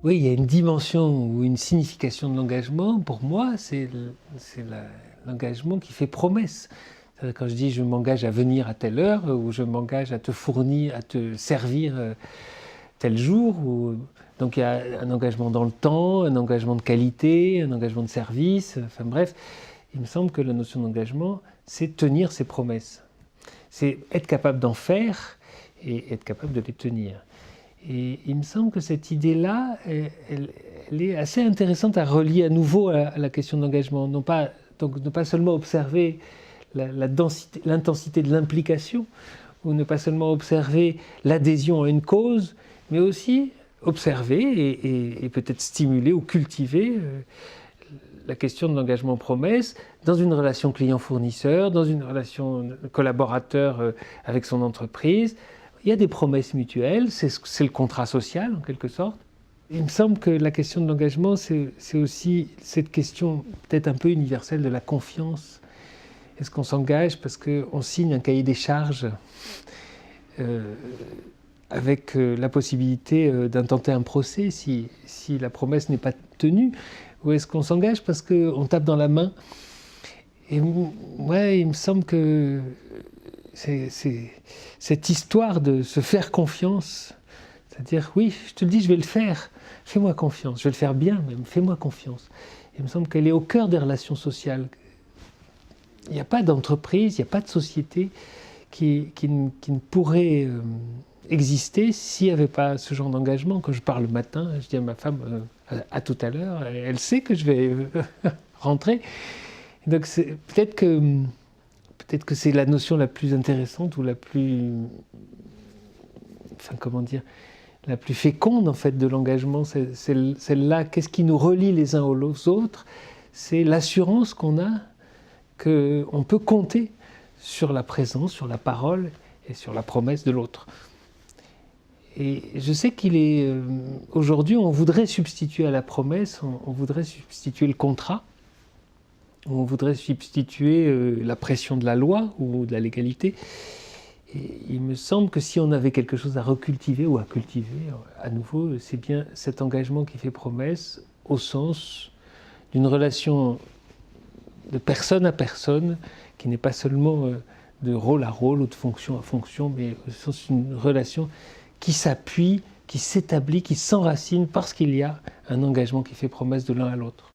Oui, il y a une dimension ou une signification de l'engagement. Pour moi, c'est l'engagement qui fait promesse. Quand je dis je m'engage à venir à telle heure, ou je m'engage à te fournir, à te servir tel jour. Donc il y a un engagement dans le temps, un engagement de qualité, un engagement de service. Enfin bref, il me semble que la notion d'engagement, c'est tenir ses promesses. C'est être capable d'en faire et être capable de les tenir. Et il me semble que cette idée-là, elle est assez intéressante à relier à nouveau à la question d'engagement. Donc ne pas seulement observer l'intensité de l'implication, ou ne pas seulement observer l'adhésion à une cause, mais aussi observer et peut-être stimuler ou cultiver la question de l'engagement-promesse dans une relation client-fournisseur, dans une relation collaborateur avec son entreprise. Il y a des promesses mutuelles, c'est le contrat social en quelque sorte. Il me semble que la question de l'engagement, c'est aussi cette question peut-être un peu universelle de la confiance. Est-ce qu'on s'engage parce qu'on signe un cahier des charges avec la possibilité d'intenter un procès si la promesse n'est pas tenue? Ou est-ce qu'on s'engage parce qu'on tape dans la main? Et ouais, il me semble que c'est cette histoire de se faire confiance, c'est-à-dire oui, je te le dis, je vais le faire, fais-moi confiance, je vais le faire bien même, fais-moi confiance. Il me semble qu'elle est au cœur des relations sociales. Il n'y a pas d'entreprise, il n'y a pas de société qui ne pourrait exister s'il n'y avait pas ce genre d'engagement. Quand je pars le matin, je dis à ma femme à tout à l'heure, elle sait que je vais rentrer. Donc peut-être que c'est la notion la plus intéressante ou la plus, enfin comment dire, la plus féconde en fait de l'engagement. C'est celle-là. Qu'est-ce qui nous relie les uns aux autres? C'est l'assurance qu'on a qu'on peut compter sur la présence, sur la parole et sur la promesse de l'autre. Et je sais qu'il est aujourd'hui, on voudrait substituer à la promesse, on voudrait substituer le contrat. On voudrait substituer la pression de la loi ou de la légalité. Et il me semble que si on avait quelque chose à recultiver ou à cultiver, à nouveau, c'est bien cet engagement qui fait promesse au sens d'une relation de personne à personne, qui n'est pas seulement de rôle à rôle ou de fonction à fonction, mais au sens d'une relation qui s'appuie, qui s'établit, qui s'enracine parce qu'il y a un engagement qui fait promesse de l'un à l'autre.